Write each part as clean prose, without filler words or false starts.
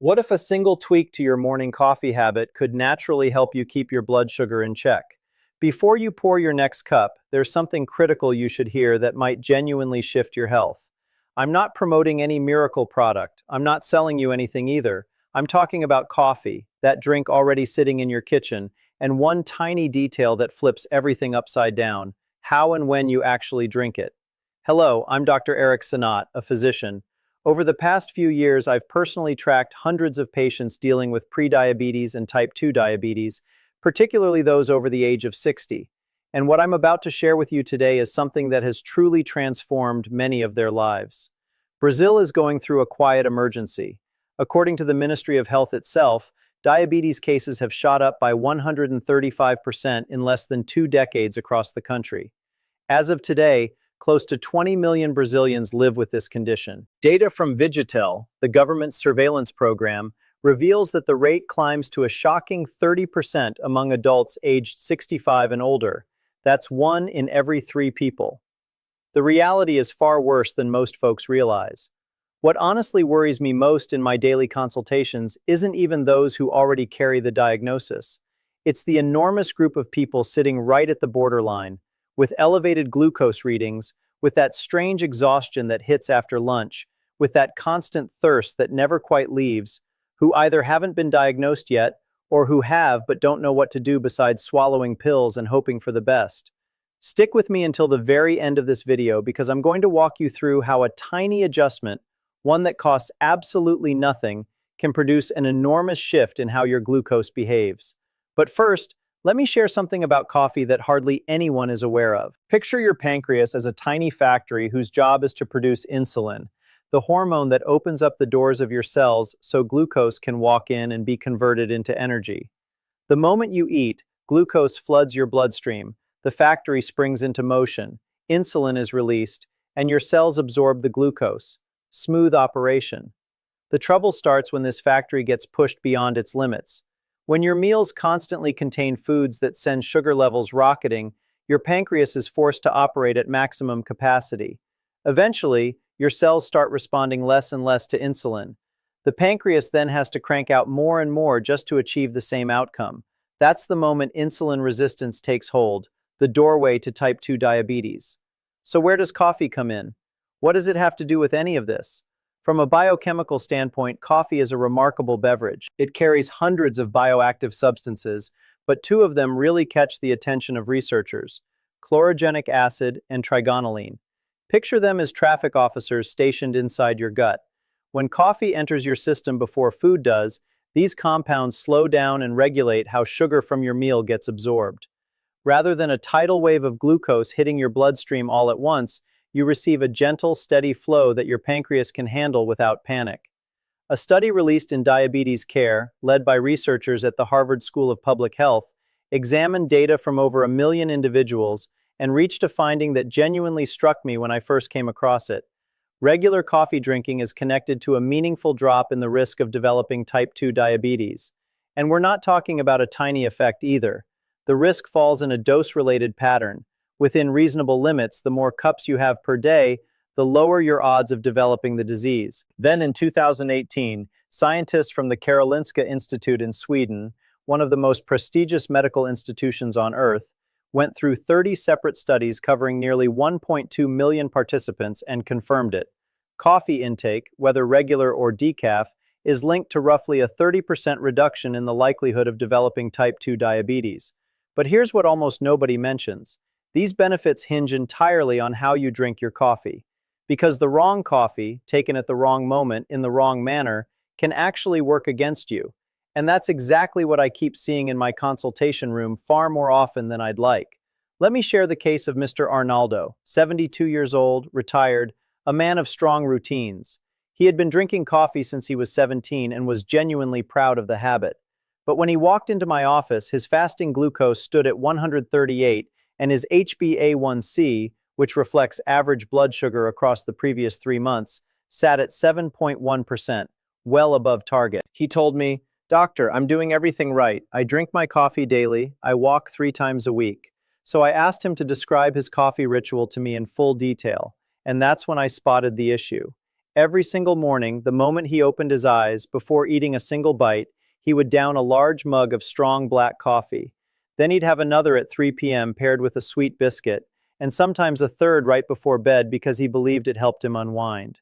What if a single tweak to your morning coffee habit could naturally help you keep your blood sugar in check? Before you pour your next cup, there's something critical you should hear that might genuinely shift your health. I'm not promoting any miracle product. I'm not selling you anything either. I'm talking about coffee, that drink already sitting in your kitchen, and one tiny detail that flips everything upside down: how and when you actually drink it. Hello, I'm Dr. Eric Cenat, a physician. Over the past few years, I've personally tracked hundreds of patients dealing with prediabetes and type 2 diabetes, particularly those over the age of 60. And what I'm about to share with you today is something that has truly transformed many of their lives. Brazil is going through a quiet emergency. According to the Ministry of Health itself, diabetes cases have shot up by 135% in less than 2 decades across the country. As of today, close to 20 million Brazilians live with this condition. Data from Vigitel, the government's surveillance program, reveals that the rate climbs to a shocking 30% among adults aged 65 and older. That's 1 in every 3 people. The reality is far worse than most folks realize. What honestly worries me most in my daily consultations isn't even those who already carry the diagnosis. It's the enormous group of people sitting right at the borderline, with elevated glucose readings, with that strange exhaustion that hits after lunch, with that constant thirst that never quite leaves, who either haven't been diagnosed yet, or who have but don't know what to do besides swallowing pills and hoping for the best. Stick with me until the very end of this video because I'm going to walk you through how a tiny adjustment, one that costs absolutely nothing, can produce an enormous shift in how your glucose behaves. But first, let me share something about coffee that hardly anyone is aware of. Picture your pancreas as a tiny factory whose job is to produce insulin, the hormone that opens up the doors of your cells so glucose can walk in and be converted into energy. The moment you eat, glucose floods your bloodstream, the factory springs into motion, insulin is released, and your cells absorb the glucose. Smooth operation. The trouble starts when this factory gets pushed beyond its limits. When your meals constantly contain foods that send sugar levels rocketing, your pancreas is forced to operate at maximum capacity. Eventually, your cells start responding less and less to insulin. The pancreas then has to crank out more and more just to achieve the same outcome. That's the moment insulin resistance takes hold, the doorway to type 2 diabetes. So where does coffee come in? What does it have to do with any of this? From a biochemical standpoint, coffee is a remarkable beverage. It carries hundreds of bioactive substances, but 2 of them really catch the attention of researchers: chlorogenic acid and trigonylene. Picture them as traffic officers stationed inside your gut. When coffee enters your system before food does, these compounds slow down and regulate how sugar from your meal gets absorbed. Rather than a tidal wave of glucose hitting your bloodstream all at once, you receive a gentle, steady flow that your pancreas can handle without panic. A study released in Diabetes Care, led by researchers at the Harvard School of Public Health, examined data from over 1 million individuals and reached a finding that genuinely struck me when I first came across it. Regular coffee drinking is connected to a meaningful drop in the risk of developing type 2 diabetes. And we're not talking about a tiny effect either. The risk falls in a dose-related pattern. Within reasonable limits, the more cups you have per day, the lower your odds of developing the disease. Then in 2018, scientists from the Karolinska Institute in Sweden, one of the most prestigious medical institutions on Earth, went through 30 separate studies covering nearly 1.2 million participants and confirmed it. Coffee intake, whether regular or decaf, is linked to roughly a 30% reduction in the likelihood of developing type 2 diabetes. But here's what almost nobody mentions. These benefits hinge entirely on how you drink your coffee. Because the wrong coffee, taken at the wrong moment in the wrong manner, can actually work against you. And that's exactly what I keep seeing in my consultation room far more often than I'd like. Let me share the case of Mr. Arnaldo, 72 years old, retired, a man of strong routines. He had been drinking coffee since he was 17 and was genuinely proud of the habit. But when he walked into my office, his fasting glucose stood at 138, and his HbA1c, which reflects average blood sugar across the previous 3 months, sat at 7.1%, well above target. He told me, "Doctor, I'm doing everything right. I drink my coffee daily, I walk 3 times a week." So I asked him to describe his coffee ritual to me in full detail, and that's when I spotted the issue. Every single morning, the moment he opened his eyes, before eating a single bite, he would down a large mug of strong black coffee. Then he'd have another at 3 p.m. paired with a sweet biscuit, and sometimes a third right before bed because he believed it helped him unwind.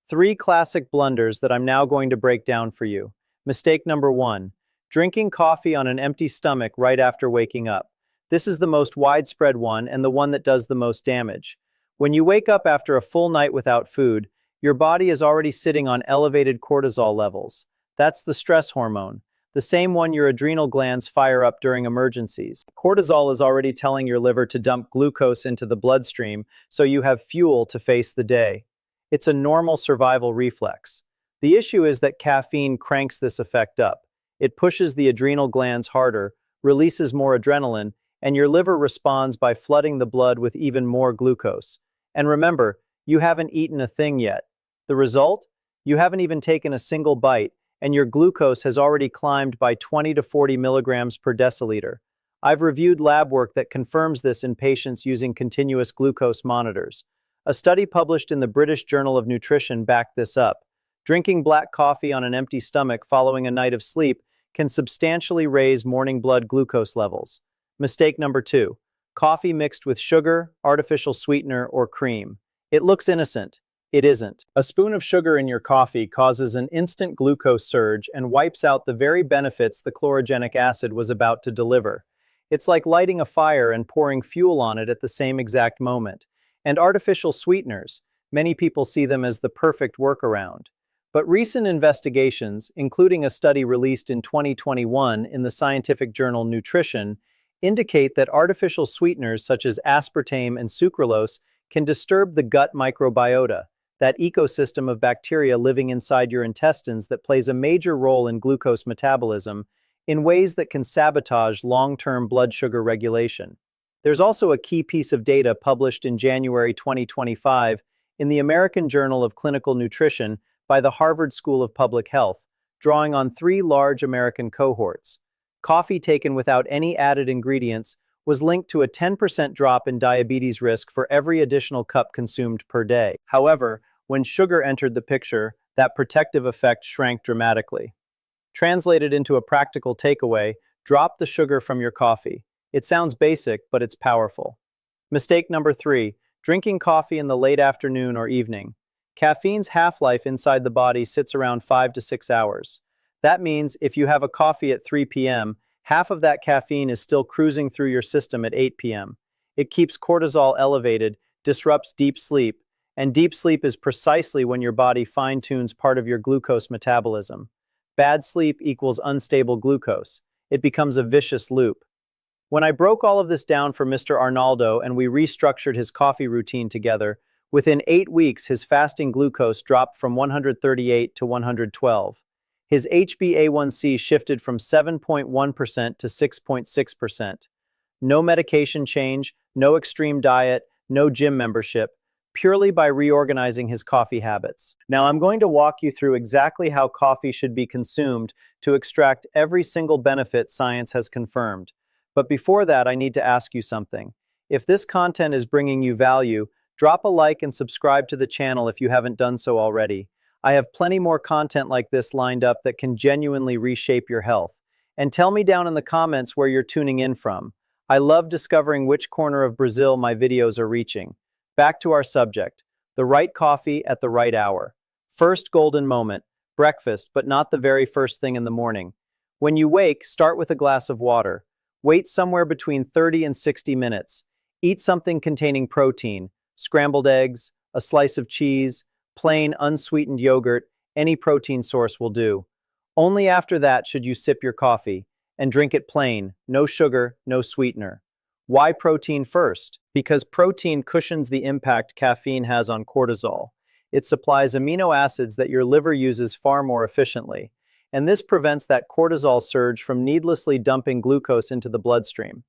Three classic blunders that I'm now going to break down for you. Mistake number one, drinking coffee on an empty stomach right after waking up. This is the most widespread one and the one that does the most damage. When you wake up after a full night without food, your body is already sitting on elevated cortisol levels. That's the stress hormone, the same one your adrenal glands fire up during emergencies. Cortisol is already telling your liver to dump glucose into the bloodstream so you have fuel to face the day. It's a normal survival reflex. The issue is that caffeine cranks this effect up. It pushes the adrenal glands harder, releases more adrenaline, and your liver responds by flooding the blood with even more glucose. And remember, you haven't eaten a thing yet. The result? You haven't even taken a single bite, and your glucose has already climbed by 20 to 40 milligrams per deciliter. I've reviewed lab work that confirms this in patients using continuous glucose monitors. A study published in the British Journal of Nutrition backed this up. Drinking black coffee on an empty stomach following a night of sleep can substantially raise morning blood glucose levels. Mistake number two, coffee mixed with sugar, artificial sweetener, or cream. It looks innocent. It isn't. A spoon of sugar in your coffee causes an instant glucose surge and wipes out the very benefits the chlorogenic acid was about to deliver. It's like lighting a fire and pouring fuel on it at the same exact moment. And artificial sweeteners, many people see them as the perfect workaround. But recent investigations, including a study released in 2021 in the scientific journal Nutrition, indicate that artificial sweeteners such as aspartame and sucralose can disturb the gut microbiota, that ecosystem of bacteria living inside your intestines that plays a major role in glucose metabolism, in ways that can sabotage long-term blood sugar regulation. There's also a key piece of data published in January 2025 in the American Journal of Clinical Nutrition by the Harvard School of Public Health, drawing on 3 large American cohorts. Coffee taken without any added ingredients was linked to a 10% drop in diabetes risk for every additional cup consumed per day. However, when sugar entered the picture, that protective effect shrank dramatically. Translated into a practical takeaway, drop the sugar from your coffee. It sounds basic, but it's powerful. Mistake number 3, drinking coffee in the late afternoon or evening. Caffeine's half-life inside the body sits around 5 to 6 hours. That means if you have a coffee at 3 p.m., half of that caffeine is still cruising through your system at 8 p.m. It keeps cortisol elevated, disrupts deep sleep, and deep sleep is precisely when your body fine-tunes part of your glucose metabolism. Bad sleep equals unstable glucose. It becomes a vicious loop. When I broke all of this down for Mr. Arnaldo and we restructured his coffee routine together, within 8 weeks his fasting glucose dropped from 138 to 112. His HbA1c shifted from 7.1% to 6.6%. No medication change, no extreme diet, no gym membership, purely by reorganizing his coffee habits. Now I'm going to walk you through exactly how coffee should be consumed to extract every single benefit science has confirmed. But before that, I need to ask you something. If this content is bringing you value, drop a like and subscribe to the channel if you haven't done so already. I have plenty more content like this lined up that can genuinely reshape your health. And tell me down in the comments where you're tuning in from. I love discovering which corner of Brazil my videos are reaching. Back to our subject, the right coffee at the right hour. First golden moment, breakfast, but not the very first thing in the morning. When you wake, start with a glass of water. Wait somewhere between 30 and 60 minutes. Eat something containing protein, scrambled eggs, a slice of cheese, plain unsweetened yogurt, any protein source will do. Only after that should you sip your coffee, and drink it plain, no sugar, no sweetener. Why protein first? Because protein cushions the impact caffeine has on cortisol. It supplies amino acids that your liver uses far more efficiently, and this prevents that cortisol surge from needlessly dumping glucose into the bloodstream.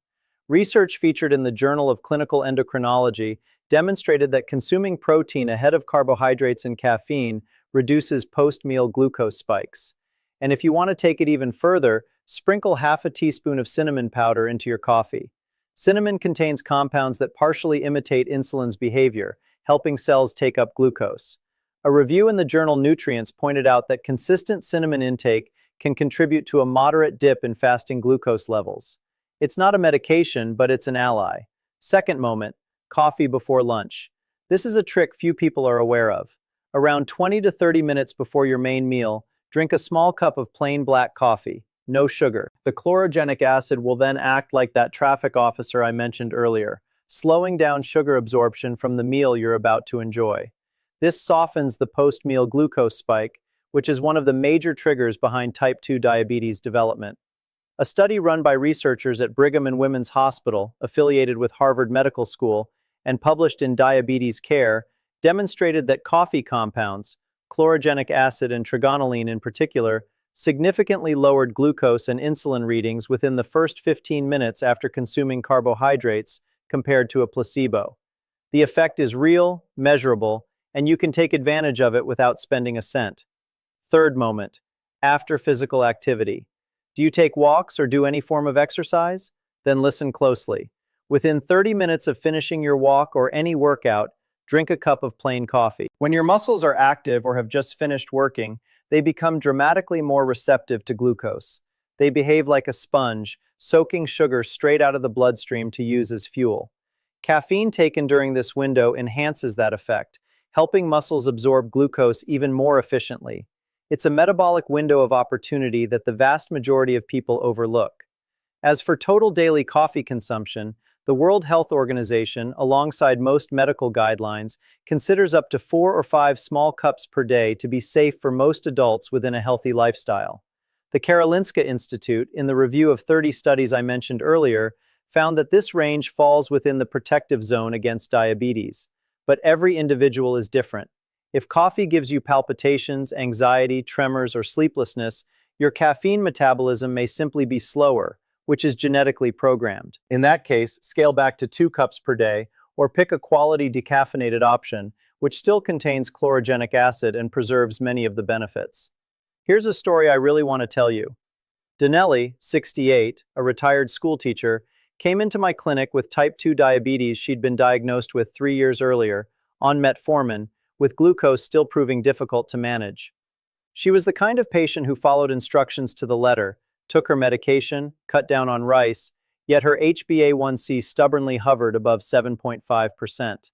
Research featured in the Journal of Clinical Endocrinology demonstrated that consuming protein ahead of carbohydrates and caffeine reduces post-meal glucose spikes. And if you want to take it even further, sprinkle half a teaspoon of cinnamon powder into your coffee. Cinnamon contains compounds that partially imitate insulin's behavior, helping cells take up glucose. A review in the journal Nutrients pointed out that consistent cinnamon intake can contribute to a moderate dip in fasting glucose levels. It's not a medication, but it's an ally. Second moment, coffee before lunch. This is a trick few people are aware of. Around 20 to 30 minutes before your main meal, drink a small cup of plain black coffee, no sugar. The chlorogenic acid will then act like that traffic officer I mentioned earlier, slowing down sugar absorption from the meal you're about to enjoy. This softens the post-meal glucose spike, which is one of the major triggers behind type 2 diabetes development. A study run by researchers at Brigham and Women's Hospital, affiliated with Harvard Medical School, and published in Diabetes Care, demonstrated that coffee compounds, chlorogenic acid and trigonylene in particular, significantly lowered glucose and insulin readings within the first 15 minutes after consuming carbohydrates compared to a placebo. The effect is real, measurable, and you can take advantage of it without spending a cent. Third moment, after physical activity. Do you take walks or do any form of exercise? Then listen closely. Within 30 minutes of finishing your walk or any workout, drink a cup of plain coffee. When your muscles are active or have just finished working, they become dramatically more receptive to glucose. They behave like a sponge, soaking sugar straight out of the bloodstream to use as fuel. Caffeine taken during this window enhances that effect, helping muscles absorb glucose even more efficiently. It's a metabolic window of opportunity that the vast majority of people overlook. As for total daily coffee consumption, the World Health Organization, alongside most medical guidelines, considers up to 4 or 5 small cups per day to be safe for most adults within a healthy lifestyle. The Karolinska Institute, in the review of 30 studies I mentioned earlier, found that this range falls within the protective zone against diabetes. But every individual is different. If coffee gives you palpitations, anxiety, tremors, or sleeplessness, your caffeine metabolism may simply be slower, which is genetically programmed. In that case, scale back to 2 cups per day, or pick a quality decaffeinated option, which still contains chlorogenic acid and preserves many of the benefits. Here's a story I really want to tell you. Danelli, 68, a retired school teacher, came into my clinic with type 2 diabetes she'd been diagnosed with 3 years earlier, on metformin, with glucose still proving difficult to manage. She was the kind of patient who followed instructions to the letter, took her medication, cut down on rice, yet her HbA1c stubbornly hovered above 7.5%.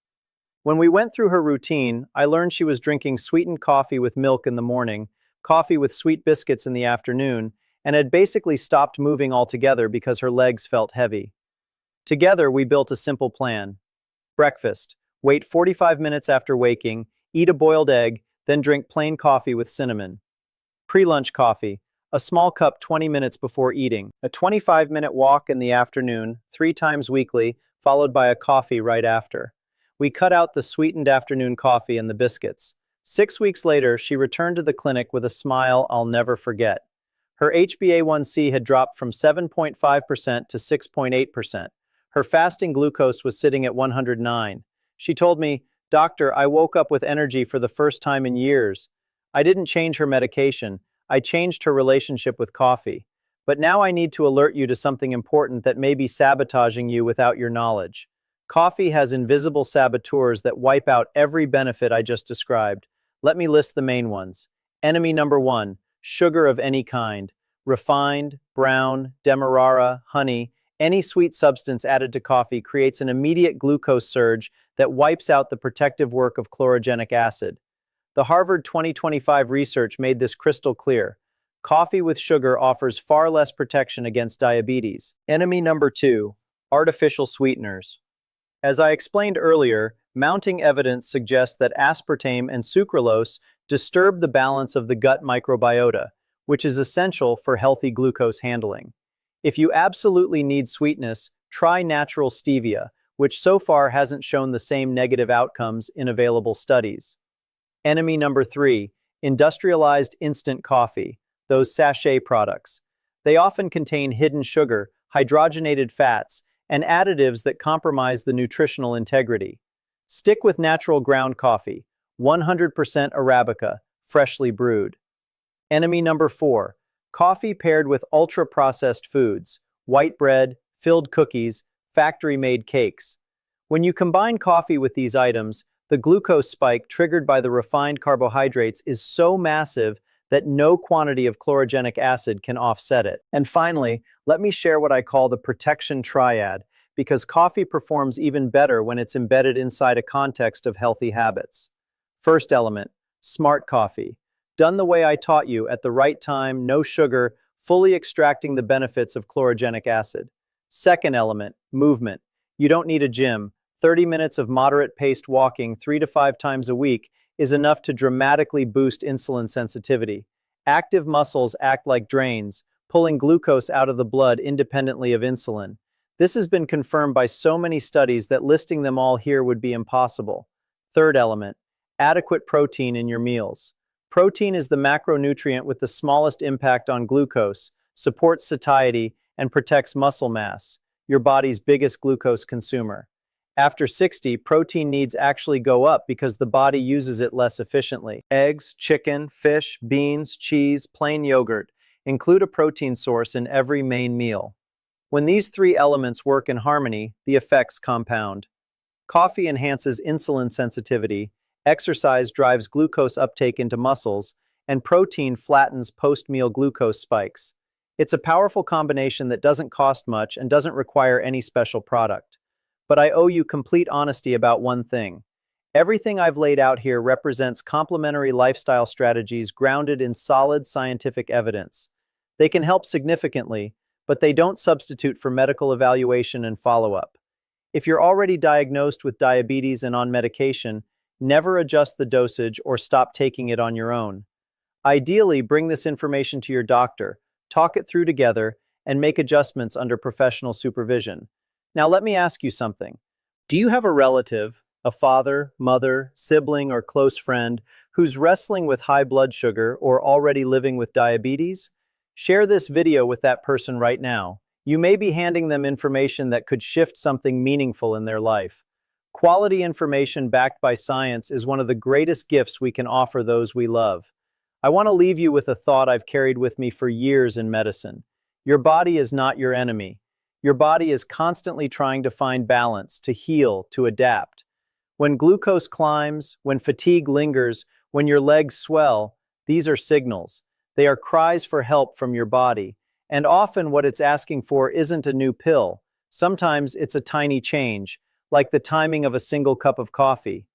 When we went through her routine, I learned she was drinking sweetened coffee with milk in the morning, coffee with sweet biscuits in the afternoon, and had basically stopped moving altogether because her legs felt heavy. Together, we built a simple plan. Breakfast. Wait 45 minutes after waking, eat a boiled egg, then drink plain coffee with cinnamon. Pre-lunch coffee. A small cup 20 minutes before eating. A 25-minute walk in the afternoon, 3 times weekly, followed by a coffee right after. We cut out the sweetened afternoon coffee and the biscuits. 6 weeks later, she returned to the clinic with a smile I'll never forget. Her HbA1c had dropped from 7.5% to 6.8%. Her fasting glucose was sitting at 109. She told me, "Doctor, I woke up with energy for the first time in years." I didn't change her medication. I changed her relationship with coffee. But now I need to alert you to something important that may be sabotaging you without your knowledge. Coffee has invisible saboteurs that wipe out every benefit I just described. Let me list the main ones. Enemy number 1, sugar of any kind. Refined, brown, demerara, honey, any sweet substance added to coffee creates an immediate glucose surge that wipes out the protective work of chlorogenic acid. The Harvard 2025 research made this crystal clear. Coffee with sugar offers far less protection against diabetes. Enemy number 2, artificial sweeteners. As I explained earlier, mounting evidence suggests that aspartame and sucralose disturb the balance of the gut microbiota, which is essential for healthy glucose handling. If you absolutely need sweetness, try natural stevia, which so far hasn't shown the same negative outcomes in available studies. Enemy number 3, industrialized instant coffee, those sachet products. They often contain hidden sugar, hydrogenated fats, and additives that compromise the nutritional integrity. Stick with natural ground coffee, 100% Arabica, freshly brewed. Enemy number 4, coffee paired with ultra-processed foods, white bread, filled cookies, factory-made cakes. When you combine coffee with these items, The glucose spike triggered by the refined carbohydrates is so massive that no quantity of chlorogenic acid can offset it. And finally, let me share what I call the protection triad, because coffee performs even better when it's embedded inside a context of healthy habits. First element, smart coffee. Done the way I taught you, at the right time, no sugar, fully extracting the benefits of chlorogenic acid. Second element, movement. You don't need a gym. 30 minutes of moderate-paced walking 3 to 5 times a week is enough to dramatically boost insulin sensitivity. Active muscles act like drains, pulling glucose out of the blood independently of insulin. This has been confirmed by so many studies that listing them all here would be impossible. Third element, adequate protein in your meals. Protein is the macronutrient with the smallest impact on glucose, supports satiety, and protects muscle mass, your body's biggest glucose consumer. After 60, protein needs actually go up because the body uses it less efficiently. Eggs, chicken, fish, beans, cheese, plain yogurt. Include a protein source in every main meal. When these three elements work in harmony, the effects compound. Coffee enhances insulin sensitivity, exercise drives glucose uptake into muscles, and protein flattens post-meal glucose spikes. It's a powerful combination that doesn't cost much and doesn't require any special product. But I owe you complete honesty about one thing. Everything I've laid out here represents complementary lifestyle strategies grounded in solid scientific evidence. They can help significantly, but they don't substitute for medical evaluation and follow-up. If you're already diagnosed with diabetes and on medication, never adjust the dosage or stop taking it on your own. Ideally, bring this information to your doctor, talk it through together, and make adjustments under professional supervision. Now let me ask you something. Do you have a relative, a father, mother, sibling, or close friend who's wrestling with high blood sugar or already living with diabetes? Share this video with that person right now. You may be handing them information that could shift something meaningful in their life. Quality information backed by science is one of the greatest gifts we can offer those we love. I want to leave you with a thought I've carried with me for years in medicine. Your body is not your enemy. Your body is constantly trying to find balance, to heal, to adapt. When glucose climbs, when fatigue lingers, when your legs swell, these are signals. They are cries for help from your body. And often what it's asking for isn't a new pill. Sometimes it's a tiny change, like the timing of a single cup of coffee.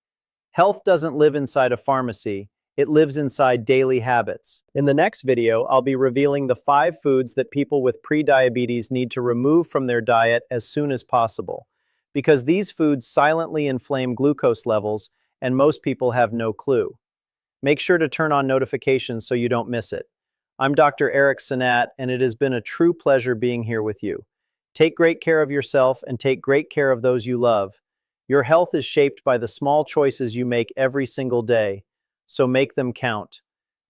Health doesn't live inside a pharmacy. It lives inside daily habits. In the next video, I'll be revealing the 5 foods that people with prediabetes need to remove from their diet as soon as possible, because these foods silently inflame glucose levels and most people have no clue. Make sure to turn on notifications so you don't miss it. I'm Dr. Cenat, and it has been a true pleasure being here with you. Take great care of yourself and take great care of those you love. Your health is shaped by the small choices you make every single day. So make them count.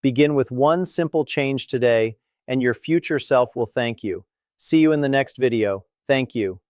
Begin with one simple change today, and your future self will thank you. See you in the next video. Thank you.